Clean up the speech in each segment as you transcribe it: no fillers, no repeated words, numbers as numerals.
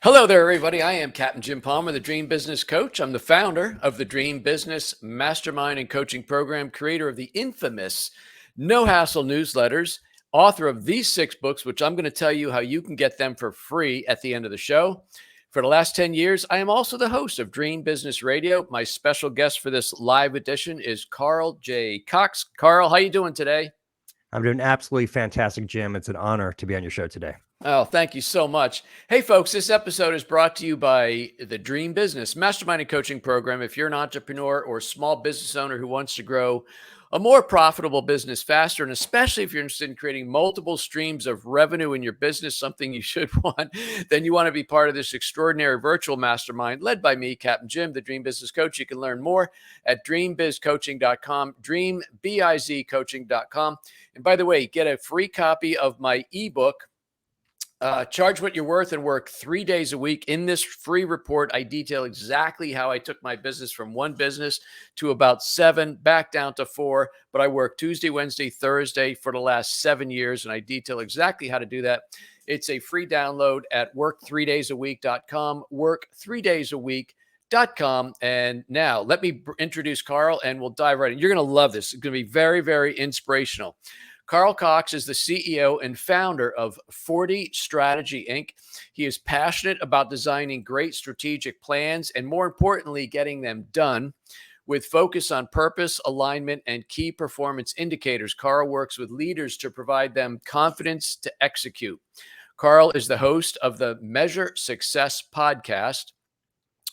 Hello there, everybody. I am Captain Jim Palmer, the Dream Business Coach. I'm the founder of the Dream Business Mastermind and Coaching Program, creator of the infamous No Hassle newsletters, author of these 6 books, which I'm going to tell you how you can get them for free at the end of the show. For the last 10 years, I am also the host of Dream Business Radio. My special guest for this live edition is Carl J. Cox. Carl, how you doing today? I'm doing absolutely fantastic, Jim. It's an honor to be on your show today. Oh, thank you so much. Hey, folks, this episode is brought to you by the Dream Business Mastermind and Coaching Program. If you're an entrepreneur or small business owner who wants to grow a more profitable business faster, and especially if you're interested in creating multiple streams of revenue in your business, something you should want, then you want to be part of this extraordinary virtual mastermind led by me, Captain Jim, the Dream Business Coach. You can learn more at dreambizcoaching.com, dreambizcoaching.com. And by the way, get a free copy of my ebook, Charge What You're Worth and Work 3 days a week. In this free report, I detail exactly how I took my business from one business to about 7, back down to 4. But I work Tuesday, Wednesday, Thursday for the last 7 years, and I detail exactly how to do that. It's a free download at work3daysaweek.com, work3daysaweek.com. And now let me introduce Carl, and we'll dive right in. You're going to love this. It's going to be very, very inspirational. Carl Cox is the CEO and founder of 40 Strategy Inc. He is passionate about designing great strategic plans and, more importantly, getting them done. With focus on purpose, alignment, and key performance indicators, Carl works with leaders to provide them confidence to execute. Carl is the host of the Measure Success podcast,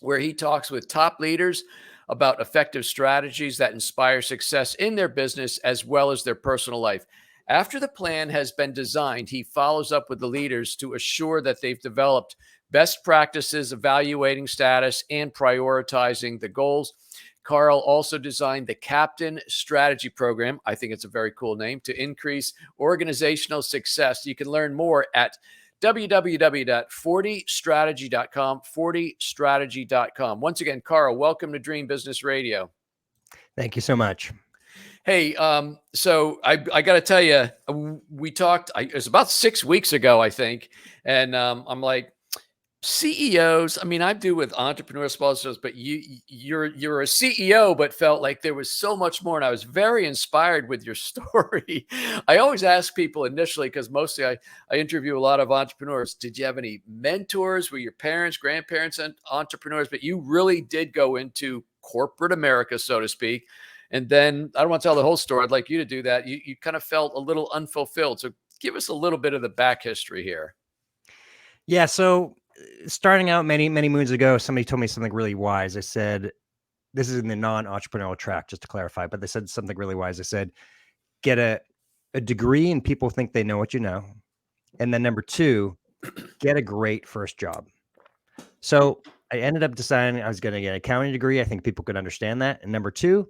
where he talks with top leaders about effective strategies that inspire success in their business as well as their personal life. After the plan has been designed, he follows up with the leaders to assure that they've developed best practices, evaluating status, and prioritizing the goals. Carl also designed the Captain Strategy Program. I think it's a very cool name, to increase organizational success. You can learn more at www.40strategy.com, 40strategy.com. Once again, Carl, welcome to Dream Business Radio. Thank you so much. Hey, so I got to tell you, we talked, it was about 6 weeks ago, I think. And I'm like, CEOs, I mean, I do with entrepreneur sponsors, but you're a CEO, but felt like there was so much more. And I was very inspired with your story. I always ask people initially, because mostly I interview a lot of entrepreneurs, did you have any mentors? Were your parents, grandparents, and entrepreneurs? But you really did go into corporate America, so to speak. And then I don't want to tell the whole story. I'd like you to do that. You kind of felt a little unfulfilled. So give us a little bit of the back history here. Yeah. So starting out many moons ago, somebody told me something really wise. I said, this is in the non-entrepreneurial track, just to clarify, but they said something really wise. They said, get a degree and people think they know what you know. And then number 2, get a great first job. So I ended up deciding I was going to get an accounting degree. I think people could understand that. And number 2,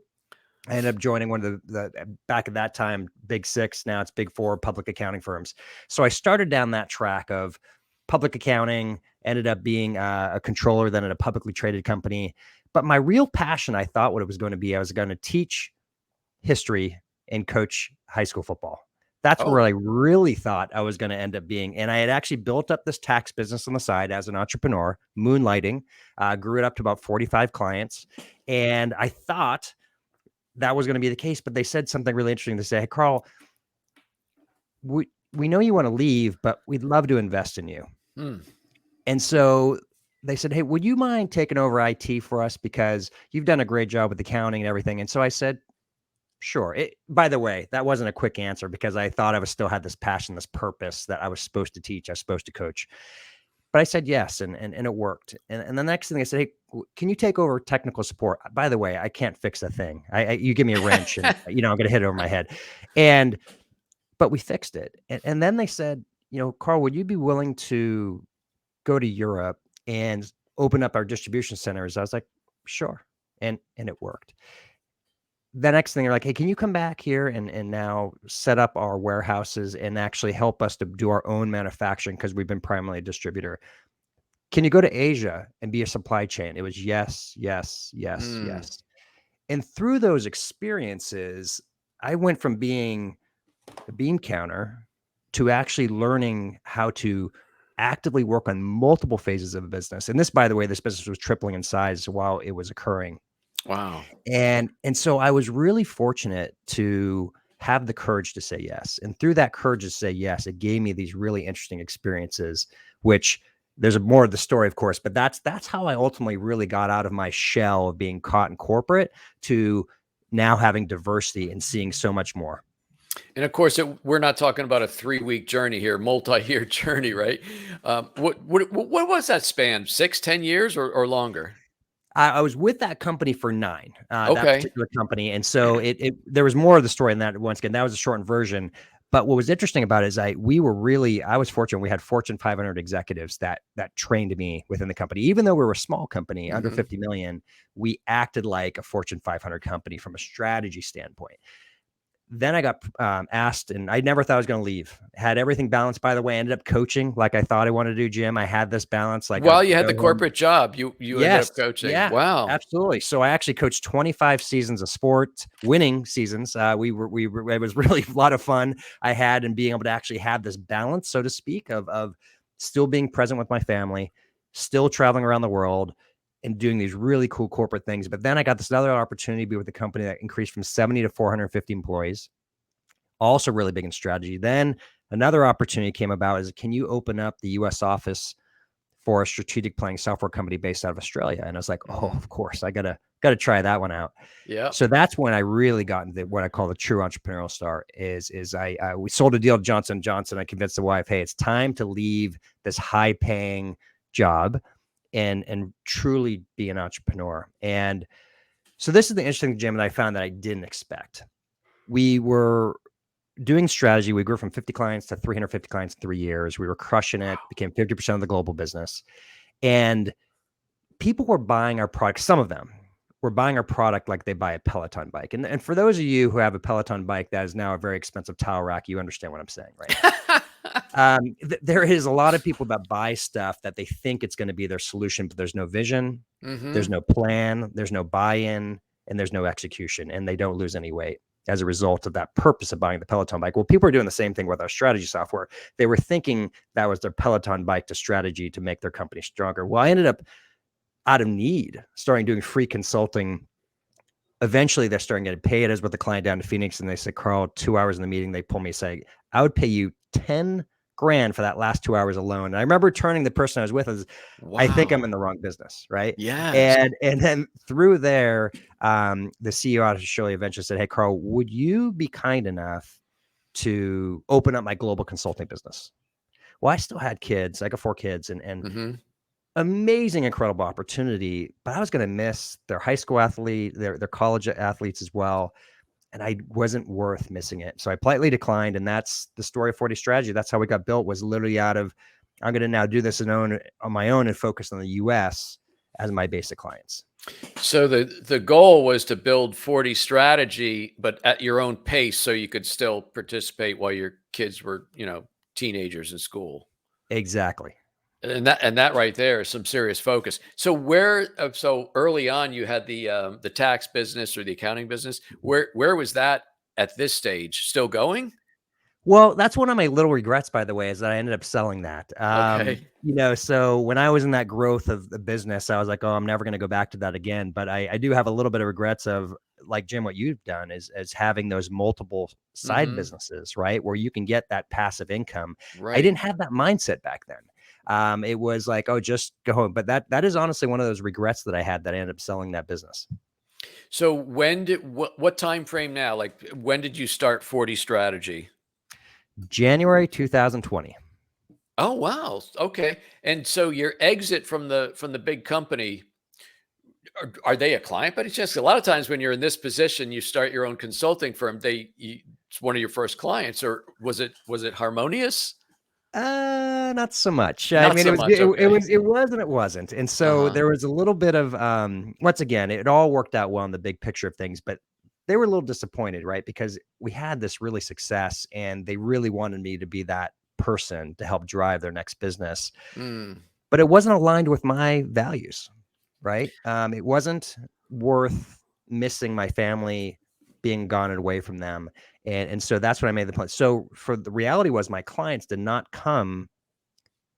I ended up joining one of the back at that time, Big 6. Now it's Big 4 public accounting firms. So I started down that track of public accounting, ended up being a controller then at a publicly traded company. But my real passion, I thought what it was going to be, I was going to teach history and coach high school football. That's where I really thought I was going to end up being. And I had actually built up this tax business on the side as an entrepreneur, moonlighting, grew it up to about 45 clients. And I thought that was going to be the case, but they said something really interesting. They say, hey, Carl, we know you want to leave, but we'd love to invest in you. And so they said, hey, would you mind taking over IT for us? Because you've done a great job with accounting and everything. And so I said, sure. By the way, that wasn't a quick answer because I thought I still had this passion, this purpose that I was supposed to teach, I was supposed to coach. But I said yes, and it worked. And the next thing I said, hey, can you take over technical support? By the way, I can't fix a thing. You give me a wrench and, I'm going to hit it over my head. But we fixed it. And then they said, Carl, would you be willing to go to Europe and open up our distribution centers? I was like, sure. And it worked. The next thing they're like, hey, can you come back here and now set up our warehouses and actually help us to do our own manufacturing because we've been primarily a distributor. Can you go to Asia and be a supply chain? It was yes. And through those experiences, I went from being a bean counter to actually learning how to actively work on multiple phases of a business. And this, by the way, this business was tripling in size while it was occurring. Wow. And so I was really fortunate to have the courage to say yes. And through that courage to say yes, it gave me these really interesting experiences, which there's more of the story, of course, but that's how I ultimately really got out of my shell of being caught in corporate to now having diversity and seeing so much more. And of course, we're not talking about a 3-week journey here, multi-year journey, right? What was that span? 6, 10 years or longer? I was with that company for 9, that Okay. particular company, and so there was more of the story in that. Once again, that was a shortened version. But what was interesting about it is I was fortunate. We had Fortune 500 executives that trained me within the company, even though we were a small company under Hmm. 50 million. We acted like a Fortune 500 company from a strategy standpoint. Then I got asked, and I never thought I was going to leave. Had everything balanced, by the way. I ended up coaching like I thought I wanted to do, Jim. I had this balance, like While I'd you had go the home. corporate job, you ended Yes. up coaching. Yeah, Wow. absolutely. So I actually coached 25 seasons of sport, winning seasons. It was really a lot of fun I had in being able to actually have this balance, so to speak, of still being present with my family, still traveling around the world and doing these really cool corporate things. But then I got this other opportunity to be with a company that increased from 70 to 450 employees, also really big in strategy. Then another opportunity came about is, can you open up the US office for a strategic planning software company based out of Australia? And I was like, oh, Mhm. of course, I gotta try that one out. Yeah. So that's when I really got into what I call the true entrepreneurial start. We sold a deal to Johnson & Johnson. I convinced the wife, hey, it's time to leave this high paying job and truly be an entrepreneur. And so this is the interesting, Jim, that I found that I didn't expect. We were doing strategy. We grew from 50 clients to 350 clients in 3 years. We were crushing it, became 50% of the global business. And people were buying our product. Some of them were buying our product like they buy a Peloton bike. And for those of you who have a Peloton bike that is now a very expensive towel rack, you understand what I'm saying, right? There is a lot of people that buy stuff that they think it's going to be their solution, but there's no vision, there's Hmm. no plan, there's no buy-in, and there's no execution, and they don't lose any weight as a result of that purpose of buying the Peloton bike. Well, people are doing the same thing with our strategy software. They were thinking that was their Peloton bike to strategy to make their company stronger. Well, I ended up out of need starting doing free consulting. Eventually they're starting getting paid. As with the client down to Phoenix, and they said, Carl, 2 hours in the meeting, they pulled me, say, I would pay you 10 grand for that last 2 hours alone. And I remember turning the person I was with as, I think I'm Wow. in the wrong business, right? Yes. And then through there, the CEO out of Australia eventually said, hey, Carl, would you be kind enough to open up my global consulting business? Well, I still had kids. I got 4 kids, and Hmm. amazing, incredible opportunity, but I was going to miss their high school athlete, their college athletes as well. And I wasn't worth missing it. So I politely declined. And that's the story of 40 Strategy. That's how we got built, was literally out of, I'm going to now do this on my own and focus on the US as my basic clients. So the goal was to build 40 strategy, but at your own pace, so you could still participate while your kids were, teenagers in school. Exactly. And that right there is some serious focus. So so early on you had the tax business or the accounting business. Where was that at this stage? Still going? Well, that's one of my little regrets, by the way, is that I ended up selling that. Okay. So when I was in that growth of the business, I was like, oh, I'm never going to go back to that again. But I do have a little bit of regrets of, like, Jim, what you've done is having those multiple side Hmm. businesses, right? Where you can get that passive income. I Right. didn't have that mindset back then. It was like, oh, just go home. But that is honestly one of those regrets that I had, that I ended up selling that business. So what time frame now? Like when did you start 40 strategy? January 2020. Oh wow. Okay. And so your exit from the big company, are they a client? But it's just a lot of times when you're in this position, you start your own consulting firm. It's one of your first clients, or was it harmonious? Not so much. I Not mean, so much. Okay. it was and it wasn't. And so Uh-huh. there was a little bit of once again, it all worked out well in the big picture of things, but they were a little disappointed, right? Because we had this really success and they really wanted me to be that person to help drive their next business. Mm. But it wasn't aligned with my values, right? It wasn't worth missing my family, being gone and away from them. And so that's when I made the point. So for the reality was, my clients did not come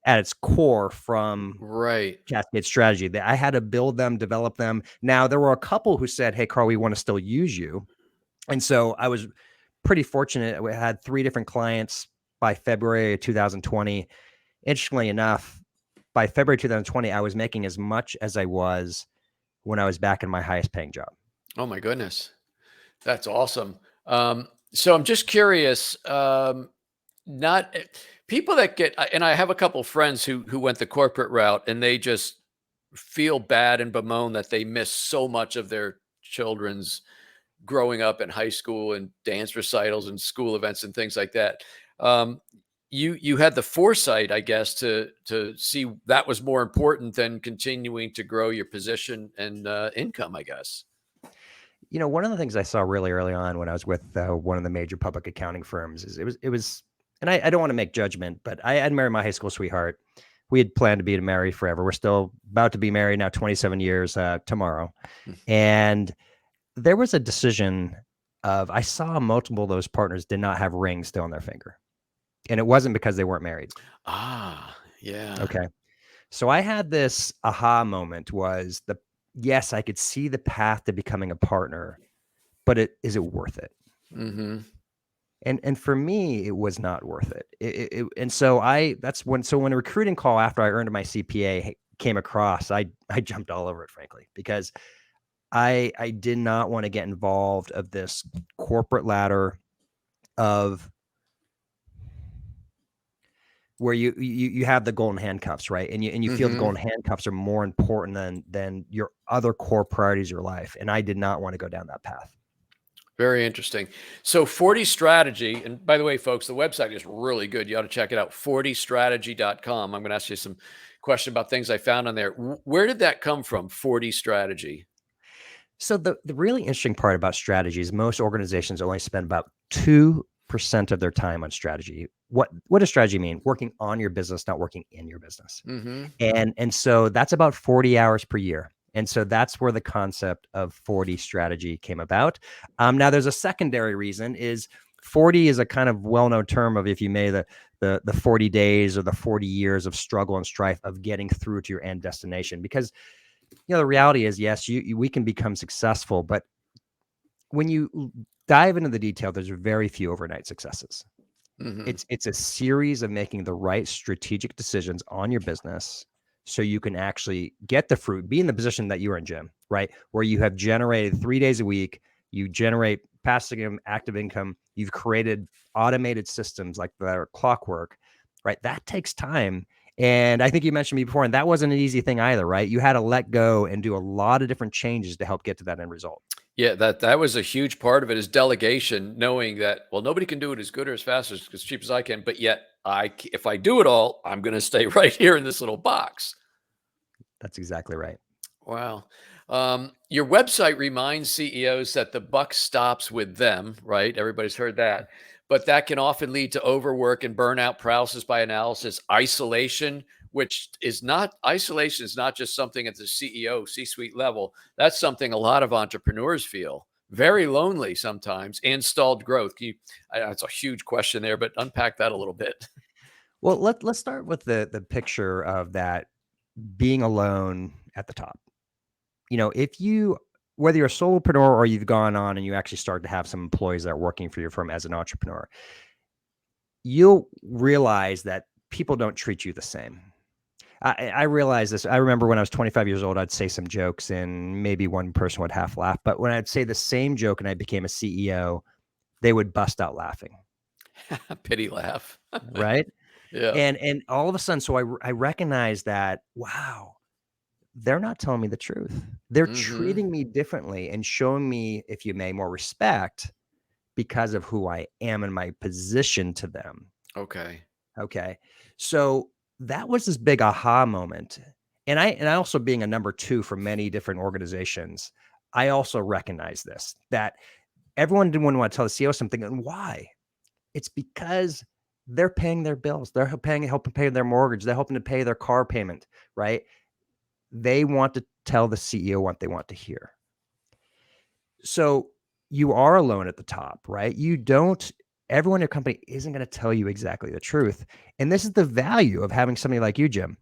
at its core from Right. Cascade Strategy. That I had to build them, develop them. Now there were a couple who said, "Hey, Carl, we want to still use you," and so I was pretty fortunate. We had 3 different clients by February of 2020. Interestingly enough, by February 2020, I was making as much as I was when I was back in my highest paying job. Oh my goodness. That's awesome. So I'm just curious, not people that get, and I have a couple friends who went the corporate route, and they just feel bad and bemoan that they miss so much of their children's growing up in high school and dance recitals and school events and things like that. Um, you had the foresight, I guess, to see that was more important than continuing to grow your position and income, I guess. One of the things I saw really early on when I was with one of the major public accounting firms is it was, and I don't want to make judgment, but I had married my high school sweetheart. We had planned to be married forever. We're still about to be married now, 27 years tomorrow. Mm. And there was a decision of I saw multiple of those partners did not have rings still on their finger. And it wasn't because they weren't married. Ah, yeah. Okay. So I had this aha moment was yes, I could see the path to becoming a partner, but is it worth it? Hmm. And for me, it was not worth it. And so when a recruiting call after I earned my CPA came across, I jumped all over it, frankly, because I did not want to get involved of this corporate ladder of where you have the golden handcuffs, right? And you feel the Hmm. golden handcuffs are more important than your other core priorities of your life. And I did not want to go down that path. Very interesting. So 40 Strategy, and by the way, folks, the website is really good. You ought to check it out, 40strategy.com. I'm going to ask you some question about things I found on there. Where did that come from, 40 Strategy? So the really interesting part about strategy is most organizations only spend about 2% of their time on strategy. What does strategy mean? Working on your business, not working in your business. Hmm. And so that's about 40 hours per year. And so that's where the concept of 40 strategy came about. Now there's a secondary reason is 40 is a kind of well-known term of if you may the 40 days or the 40 years of struggle and strife of getting through to your end destination. Because the reality is, yes, we can become successful, but when you dive into the detail, there's very few overnight successes. Hmm. It's a series of making the right strategic decisions on your business so you can actually get the fruit, be in the position that you are in, Jim, right? Where you have generated 3 days a week, you generate passive income, active income, you've created automated systems like that are clockwork, right? That takes time. And I think you mentioned me before, and that wasn't an easy thing either, right? You had to let go and do a lot of different changes to help get to that end result. Yeah, that was a huge part of it is delegation, knowing that, well, nobody can do it as good or as fast or as cheap as I can, but yet if I do it all, I'm going to stay right here in this little box. That's exactly right. Wow. Your website reminds CEOs that the buck stops with them, right? Everybody's heard that. But that can often lead to overwork and burnout, paralysis by analysis, isolation, which is not isolation is not just something at the CEO, C suite level. That's something a lot of entrepreneurs feel very lonely sometimes, and stalled growth. I know it's a huge question there, but unpack that a little bit. Well, let's start with the picture of that being alone at the top. If you whether you're a solopreneur or you've gone on and you actually start to have some employees that are working for your firm as an entrepreneur, you'll realize that people don't treat you the same. I realize this. I remember when I was 25 years old, I'd say some jokes and maybe one person would half laugh. But when I'd say the same joke and I became a CEO, they would bust out laughing. Pity laugh. Right. Yeah. And all of a sudden, so I recognize that, wow, they're not telling me the truth. They're Hmm. treating me differently and showing me, if you may, more respect because of who I am and my position to them. Okay. Okay. So that was this big aha moment. And I also being a number two for many different organizations, I also recognize this that everyone didn't want to tell the CEO something. And why? It's because they're paying their bills. They're helping pay their mortgage. They're helping to pay their car payment, right? They want to tell the CEO what they want to hear. So you are alone at the top, right? You don't everyone in your company isn't going to tell you exactly the truth. And this is the value of having somebody like you, Jim,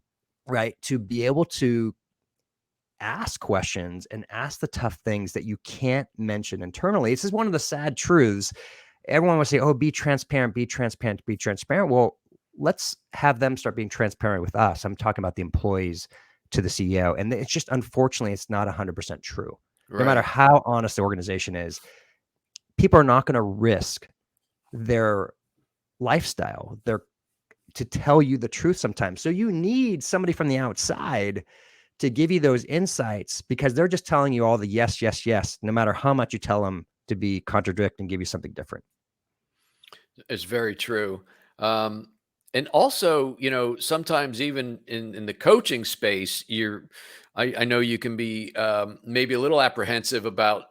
right? To be able to ask questions and ask the tough things that you can't mention internally. This is one of the sad truths. Everyone will say, oh, be transparent, be transparent, be transparent. Well, let's have them start being transparent with us. I'm talking about the employees to the CEO. And it's just, unfortunately, it's not 100% true. No matter Right. how honest the organization is, people are not going to risk their lifestyle, to tell you the truth sometimes. So you need somebody from the outside to give you those insights, because they're just telling you all the yes, yes, yes, no matter how much you tell them to be contradict and give you something different. It's very true. Um, and also, sometimes even in the coaching space, I know you can be maybe a little apprehensive about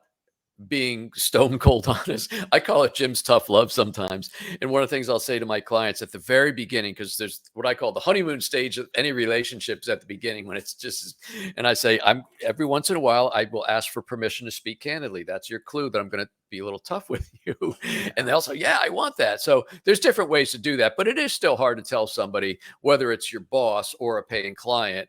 being stone cold honest. I call it Jim's tough love sometimes. And one of the things I'll say to my clients at the very beginning, because there's what I call the honeymoon stage of any relationships at the beginning, when it's just, and I say, I'm every once in a while, I will ask for permission to speak candidly. That's your clue that I'm going to be a little tough with you. And they'll say, yeah, I want that. So there's different ways to do that, but it is still hard to tell somebody, whether it's your boss or a paying client,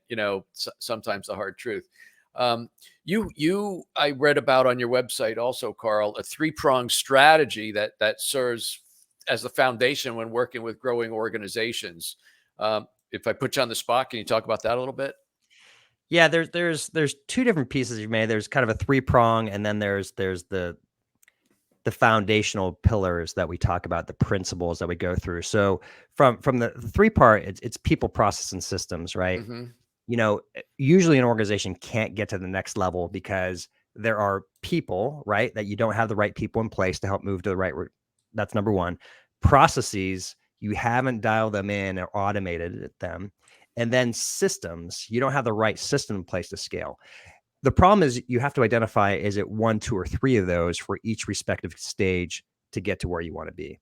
sometimes the hard truth. I read about on your website also, Carl, a three-pronged strategy that serves as the foundation when working with growing organizations. If I put you on the spot, can you talk about that a little bit? Yeah, there's two different pieces you've made. There's kind of a three prong, and then there's the foundational pillars that we talk about, the principles that we go through. So from the three part, it's people, process, and systems, right? Hmm. Usually an organization can't get to the next level because there are people, right, that you don't have the right people in place to help move to the right route. That's number one. Processes, you haven't dialed them in or automated them. And then systems, you don't have the right system in place to scale. The problem is you have to identify, is it one, two, or three of those for each respective stage to get to where you want to be.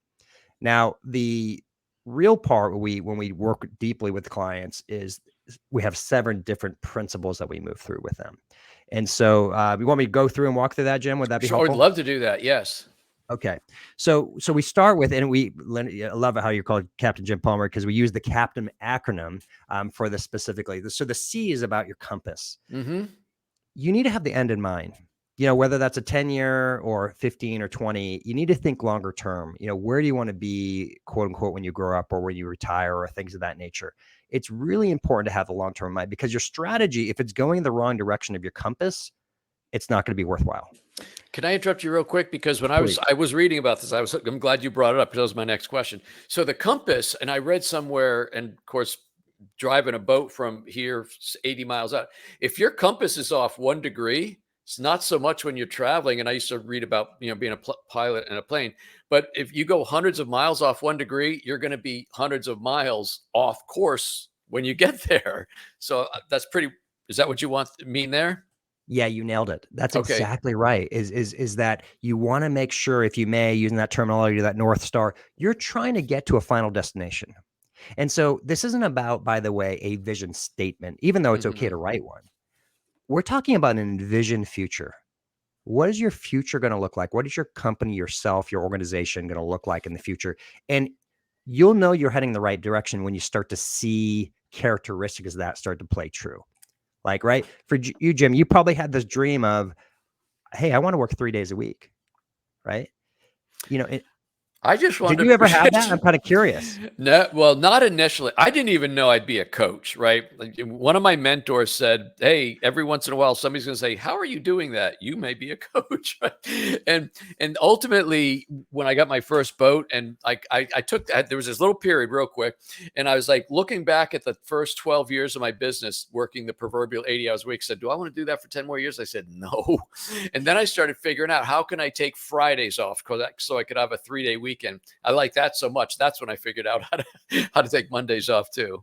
Now, the real part when we work deeply with clients is we have 7 different principles that we move through with them. And so, you want me to go through and walk through that, Jim? Would that be Sure, I'd helpful? love to do that. Yes. Okay. So we start with, and I love it how you're called Captain Jim Palmer, because we use the Captain acronym for this specifically. So the C is about your compass. Hmm. You need to have the end in mind. Whether that's a 10-year or 15 or 20, you need to think longer term. Where do you want to be, quote unquote, when you grow up or when you retire or things of that nature? It's really important to have the long term in mind, because your strategy, if it's going in the wrong direction of your compass, it's not going to be worthwhile. Can I interrupt you real quick? Because when Please. I was reading about this, I'm glad you brought it up, because that was my next question. So the compass, and I read somewhere, and of course, driving a boat from here 80 miles out, if your compass is off 1 degree, it's not so much when you're traveling. And I used to read about, being a pilot in a plane, but if you go hundreds of miles off 1 degree, you're going to be hundreds of miles off course when you get there. So is that what you mean there? Yeah, you nailed it. That's Okay. exactly right. Is that you want to make sure, if you may, using that terminology, that North Star, you're trying to get to a final destination. And so this isn't about, by the way, a vision statement, even though it's okay Hmm. to write one. We're talking about an envisioned future. What is your future going to look like? What is your company, yourself, your organization going to look like in the future? And you'll know you're heading the right direction when you start to see characteristics of that start to play true. Like, right, for you, Jim, you probably had this dream of, hey, I want to work 3 days a week, right? I just Did wanted you ever have that? to I'm kind of curious. no, well, not initially. I didn't even know I'd be a coach, right? Like, one of my mentors said, "Hey, every once in a while, somebody's going to say, 'How are you doing that? You may be a coach.'" Right? And ultimately, when I got my first boat, and I took that, there was this little period, real quick, and I was like looking back at the first 12 years of my business, working the proverbial 80 hours a week. Said, "Do I want to do that for 10 more years?" I said, "No." And then I started figuring out, how can I take Fridays off so I could have a 3-day weekend. I like that so much. That's when I figured out how to take Mondays off too.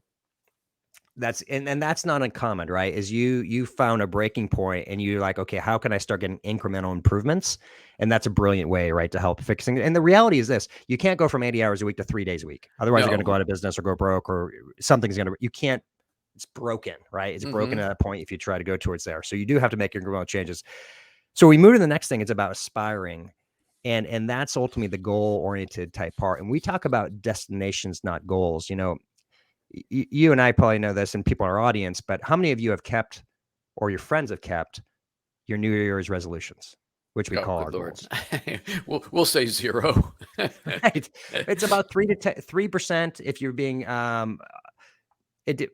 And that's not uncommon, right? Is you found a breaking point and you're like, okay, how can I start getting incremental improvements? And that's a brilliant way, right, to help fixing it. And the reality is this: you can't go from 80 hours a week to 3 days a week. Otherwise, you're going to go No. out of business or go broke, or something's going to. You can't. It's broken, right? It's broken Hmm. at a point if you try to go towards there. So you do have to make incremental changes. So we move to the next thing. It's about aspiring. And that's ultimately the goal oriented type part. And we talk about destinations, not goals. You and I probably know this, and people in our audience, but how many of you have kept, or your friends have kept, your New Year's resolutions, which we Oh, call good our Lord. goals? We'll say 0. Right. It's about 3% if you're being it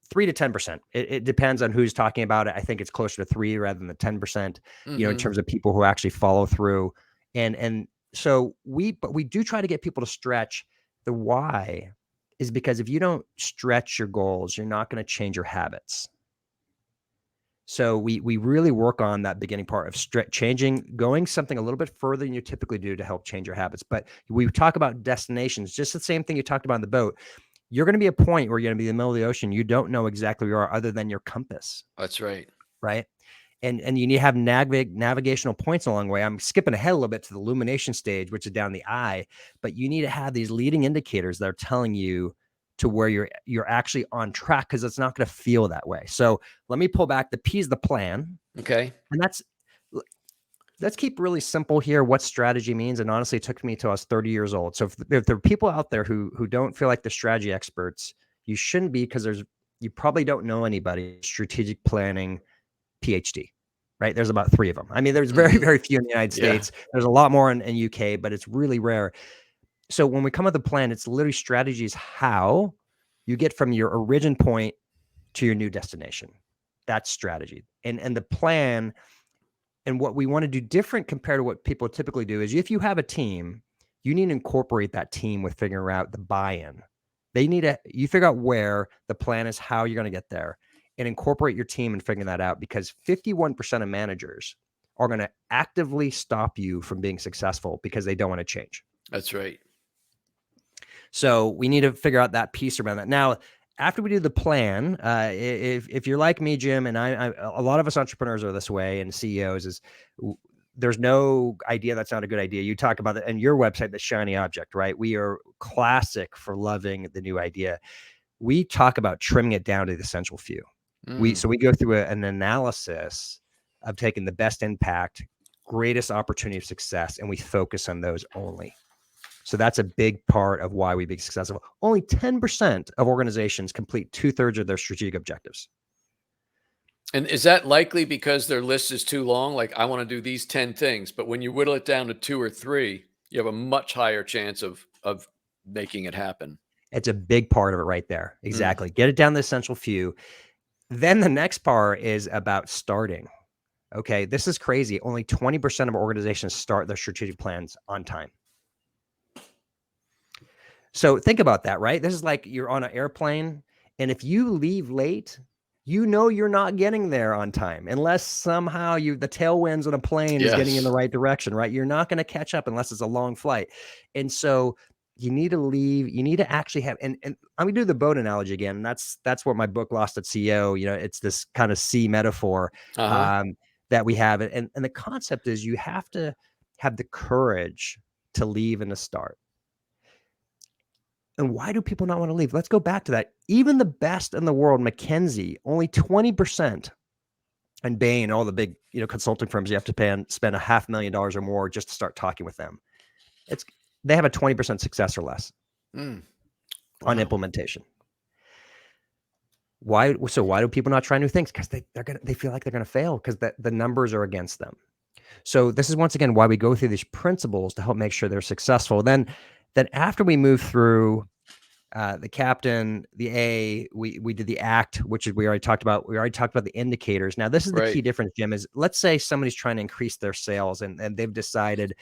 3 to 10%. It depends on who's talking about it. I think it's closer to 3 rather than the 10%, in terms of people who actually follow through. And so we do try to get people to stretch. The why is because if you don't stretch your goals, you're not going to change your habits. So we really work on that beginning part of changing, going something a little bit further than you typically do to help change your habits. But we talk about destinations, just the same thing you talked about on the boat. You're going to be a point where you're going to be in the middle of the ocean. You don't know exactly where you are other than your compass. That's right. Right. And you need to have navigational points along the way. I'm skipping ahead a little bit to the illumination stage, which is down the eye, but you need to have these leading indicators that are telling you to where you're actually on track, because it's not going to feel that way. So let me pull back. The P is the plan. Okay. And let's keep really simple here what strategy means. And honestly, it took me till I was 30 years old. So if there are people out there who don't feel like they're strategy experts, you shouldn't be, because you probably don't know anybody strategic planning PhD, right? There's about 3 of them. I mean, there's very, very few in the United States. There's a lot more in UK, but it's really rare. So when we come up with a plan, it's literally strategies how you get from your origin point to your new destination. That's strategy. And the plan, and what we want to do different compared to what people typically do, is if you have a team, you need to incorporate that team with figuring out the buy-in. You figure out where the plan is, how you're going to get there, and incorporate your team in figuring that out, because 51% of managers are going to actively stop you from being successful because they don't want to change. That's right. So we need to figure out that piece around that. Now, after we do the plan, if you're like me, Jim, and I, a lot of us entrepreneurs are this way, and CEOs, is there's no idea that's not a good idea. You talk about it and your website, the shiny object, right? We are classic for loving the new idea. We talk about trimming it down to the essential few. So we go through an analysis of taking the best impact, greatest opportunity of success, and we focus on those only. So that's a big part of why we be successful. Only 10% of organizations complete 2/3 of their strategic objectives. And is that likely because their list is too long? Like, I want to do these 10 things, but when you whittle it down to 2 or 3, you have a much higher chance of making it happen. It's a big part of it right there. Exactly. Get it down to the essential few. Then the next part is about starting. Okay, this is crazy. Only 20% of organizations start their strategic plans on time. So think about that, right? This is like you're on an airplane, and if you leave late, you're not getting there on time unless somehow the tailwinds on a plane is getting in the right direction, right? You're not going to catch up unless it's a long flight. And so you need to leave. You need to actually have, and I'm going to do the boat analogy again. And that's what my book Lost at CEO, it's this kind of sea metaphor that we have. And the concept is you have to have the courage to leave and to start. And why do people not want to leave? Let's go back to that. Even the best in the world, McKinsey, only 20%, and Bain, all the big consulting firms, you have to spend $500,000 or more just to start talking with them. They have a 20% success or less on implementation. Why? So why do people not try new things? Because they feel like they're gonna fail, because the numbers are against them. So this is once again why we go through these principles to help make sure they're successful. Then after we move through the captain, the A, we did the act, which we already talked about. We already talked about the indicators. Now this is the key difference, Jim, is let's say somebody's trying to increase their sales and they've decided,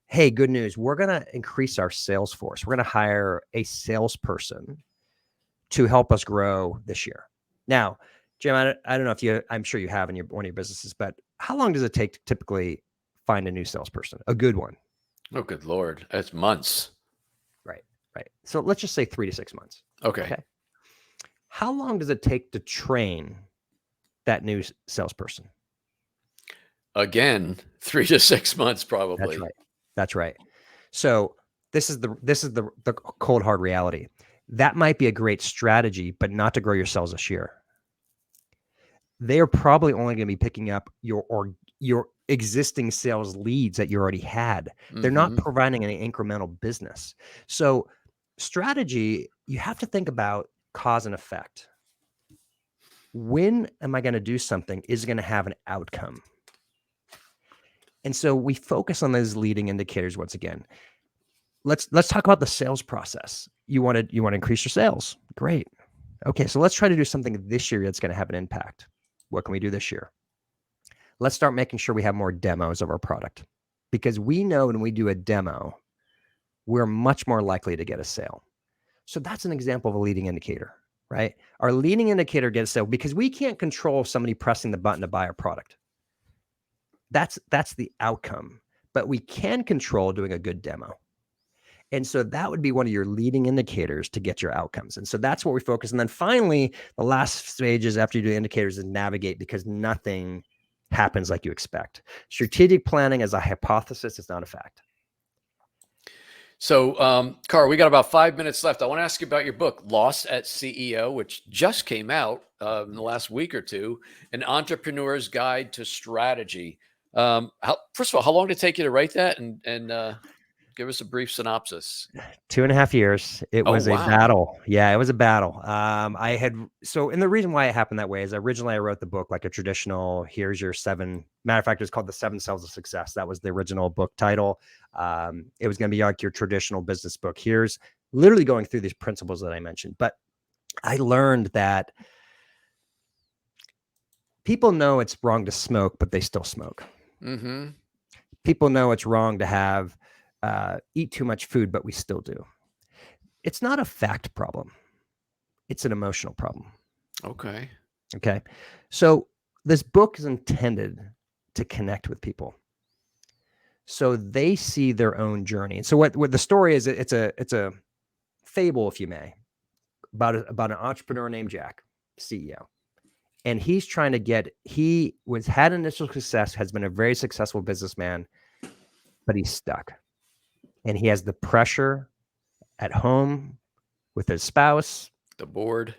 hey, good news, we're going to increase our sales force. We're going to hire a salesperson to help us grow this year. Now, Jim, I don't know if I'm sure you have in one of your businesses, but how long does it take to typically find a new salesperson, a good one? Oh, good Lord. That's months. Right. So let's just say 3 to 6 months. Okay. How long does it take to train that new salesperson? Again, 3 to 6 months, probably. That's right. So this is the cold hard reality. That might be a great strategy, but not to grow your sales this year. They are probably only going to be picking up your existing sales leads that you already had. They're not Mm-hmm. providing any incremental business. So strategy, you have to think about cause and effect. When am I going to do something is going to have an outcome. And so we focus on those leading indicators once again. Let's talk about the sales process. You want to increase your sales. Great. Okay, so let's try to do something this year that's going to have an impact. What can we do this year? Let's start making sure we have more demos of our product, because we know when we do a demo, we're much more likely to get a sale. So that's an example of a leading indicator, right? Our leading indicator gets a sale because we can't control somebody pressing the button to buy our product. That's the outcome, but we can control doing a good demo. And so that would be one of your leading indicators to get your outcomes. And so that's what we focus. And then finally, the last stages after you do indicators is navigate, because nothing happens like you expect. Strategic planning is a hypothesis. It's not a fact. So, Carl, we got about 5 minutes left. I want to ask you about your book, Lost at CEO, which just came out in the last week or two, An Entrepreneur's Guide to Strategy. First of all, how long did it take you to write that? And give us a brief synopsis. 2.5 years. It Oh, was a wow. battle. Yeah, it was a battle. And the reason why it happened that way is originally I wrote the book like a traditional, here's your 7, matter of fact, it was called The 7 Cells of Success. That was the original book title. It was going to be like your traditional business book. Here's literally going through these principles that I mentioned. But I learned that people know it's wrong to smoke, but they still smoke. Mm-hmm. People know it's wrong to have eat too much food, but we still do. It's not a fact problem. It's an emotional problem. Okay. Okay. So this book is intended to connect with people, so they see their own journey. And so what the story is, it's a fable, if you may, about an entrepreneur named Jack, CEO. And he's trying to had initial success, has been a very successful businessman, but he's stuck. And he has the pressure at home with his spouse, The board,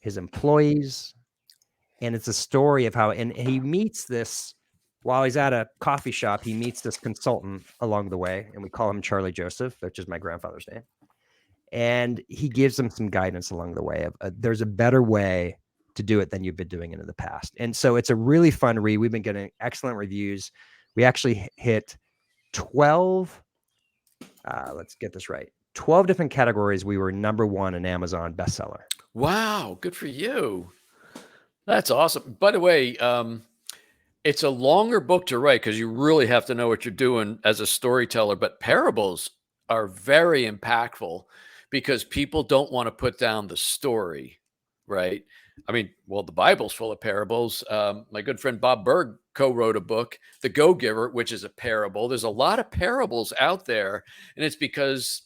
his employees. And it's a story of how, and he meets this while he's at a coffee shop, he meets this consultant along the way, and we call him Charlie Joseph, which is my grandfather's name. And he gives him some guidance along the way of there's a better way to do it than you've been doing it in the past. And so it's a really fun read. We've been getting excellent reviews. We actually hit 12, let's get this right, 12 different categories. We were #1 in Amazon bestseller. wow, good for you. That's awesome. By the way, it's a longer book to write because you really have to know what you're doing as a storyteller, but parables are very impactful because people don't want to put down the story, right? I mean, well, the Bible's full of parables. My good friend Bob Berg co-wrote a book, The Go-Giver, which is a parable. There's a lot of parables out there, and it's because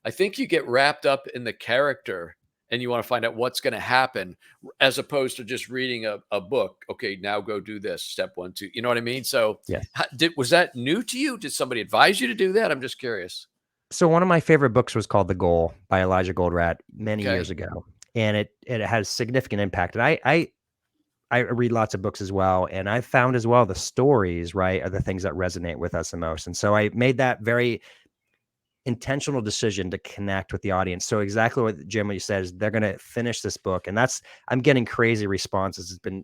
I think you get wrapped up in the character and you want to find out what's going to happen as opposed to just reading a book. Okay, now go do this. Step 1, 2. You know what I mean? So Yes. was that new to you? Did somebody advise you to do that? I'm just curious. So one of my favorite books was called The Goal by Elijah Goldratt many Okay. years ago. And it has significant impact. And I read lots of books as well. And I found as well the stories, right, are the things that resonate with us the most. And so I made that very intentional decision to connect with the audience. So exactly what Jim, what you said is they're going to finish this book. And I'm getting crazy responses. It's been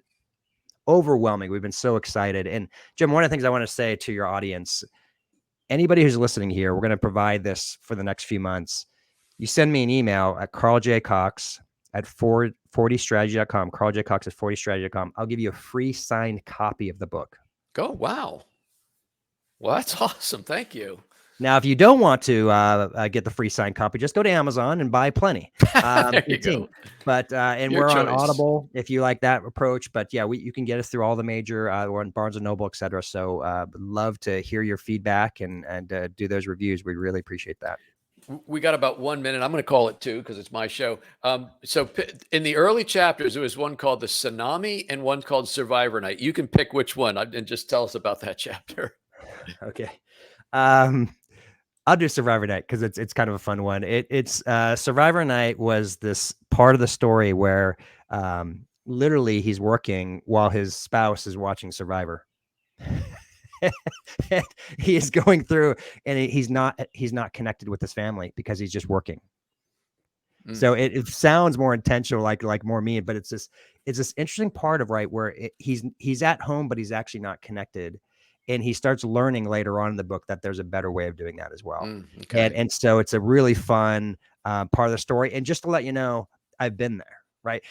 overwhelming. We've been so excited. And Jim, one of the things I want to say to your audience, anybody who's listening here, we're going to provide this for the next few months. You send me an email at carljcox@40strategy.com, carljcox@40strategy.com. I'll give you a free signed copy of the book. Oh, wow. Well, that's awesome. Thank you. Now, if you don't want to get the free signed copy, just go to Amazon and buy plenty. There you go. But and Your we're on choice. Audible if you like that approach. But yeah, you can get us through all the major. We're on Barnes and Noble, etc. So love to hear your feedback and do those reviews. We really appreciate that. We got about 1 minute. I'm going to call it 2 because it's my show. So in the early chapters, there was one called the Tsunami and one called Survivor Night. You can pick which one and just tell us about that chapter. Okay. I'll do Survivor Night because it's kind of a fun one. It's Survivor Night was this part of the story where literally he's working while his spouse is watching Survivor. And he is going through, and he's not connected with his family because he's just working. So it sounds more intentional, like more mean, but it's this interesting part of where he's at home, but he's actually not connected. And he starts learning later on in the book that there's a better way of doing that as well. Okay. And so it's a really fun part of the story. And just to let you know, I've been there, right?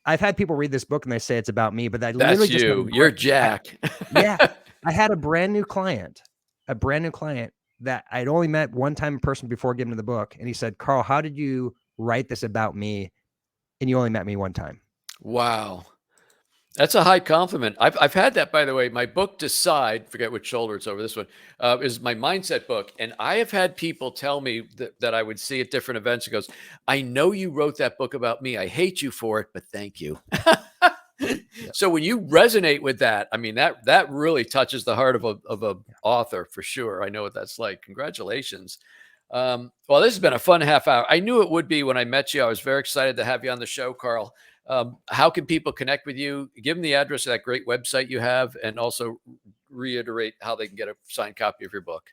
I've had people read this book and they say it's about me, but that That's literally you. You're Jack. Yeah. I had a brand new client that I'd only met one time in person before giving him the book. And he said, Carl, how did you write this about me? And you only met me one time. Wow. That's a high compliment. I've had that, by the way. My book, Decide, forget which shoulder it's over, this one, is my mindset book. And I have had people tell me that I would see at different events. It goes, I know you wrote that book about me. I hate you for it, but thank you. So when you resonate with that, I mean, that really touches the heart of a author for sure. I know what that's like. Congratulations. Well, this has been a fun half hour. I knew it would be when I met you. I was very excited to have you on the show, Carl. How can people connect with you? Give them the address of that great website you have, and also reiterate how they can get a signed copy of your book.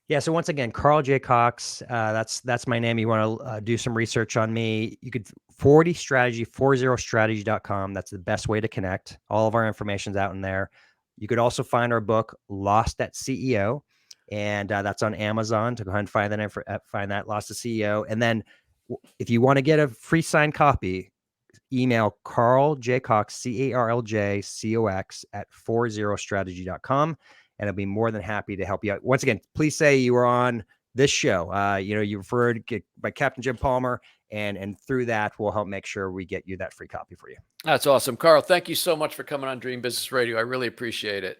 Yeah. So once again, Carl J. Cox, that's my name. You want to do some research on me. You could 40strategy.com. That's the best way to connect. All of our information's out in there. You could also find our book, Lost at CEO. And that's on Amazon to go ahead and find that Lost at CEO. And then if you want to get a free signed copy, email Carl J. Cox, CarlJCox at 40strategy.com. And I'll be more than happy to help you out. Once again, please say you were on this show. You referred by Captain Jim Palmer, and through that, we'll help make sure we get you that free copy for you. That's awesome. Carl, thank you so much for coming on Dream Business Radio. I really appreciate it.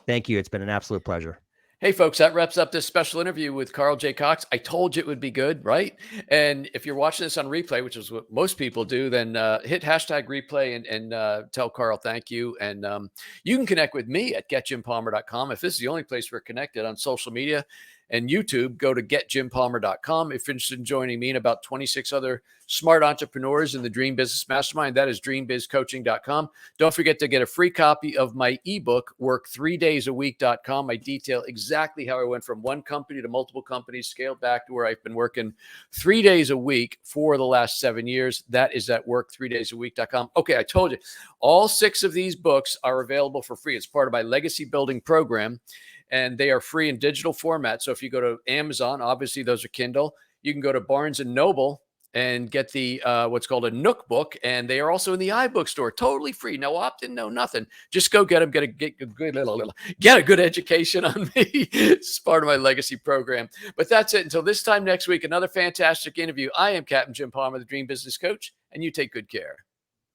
Thank you. It's been an absolute pleasure. Hey, folks, that wraps up this special interview with Carl J. Cox. I told you it would be good, right? And if you're watching this on replay, which is what most people do, then hit hashtag replay and tell Carl thank you. And you can connect with me at getjimpalmer.com. If this is the only place we're connected on social media and YouTube, go to getjimpalmer.com. If you're interested in joining me and about 26 other smart entrepreneurs in the Dream Business Mastermind, that is dreambizcoaching.com. Don't forget to get a free copy of my ebook, work3daysaweek.com. I detail exactly how I went from one company to multiple companies, scaled back to where I've been working 3 days a week for the last 7 years. That is at work3daysaweek.com. Okay, I told you, all 6 of these books are available for free. It's part of my legacy building program, and they are free in digital format. So if you go to Amazon, obviously those are Kindle. You can go to Barnes & Noble and get the what's called a Nook book, and they are also in the iBook store, totally free. No opt-in, no nothing. Just go get them. Get a good education on me. It's part of my legacy program. But that's it. Until this time next week, another fantastic interview. I am Captain Jim Palmer, the Dream Business Coach, and you take good care.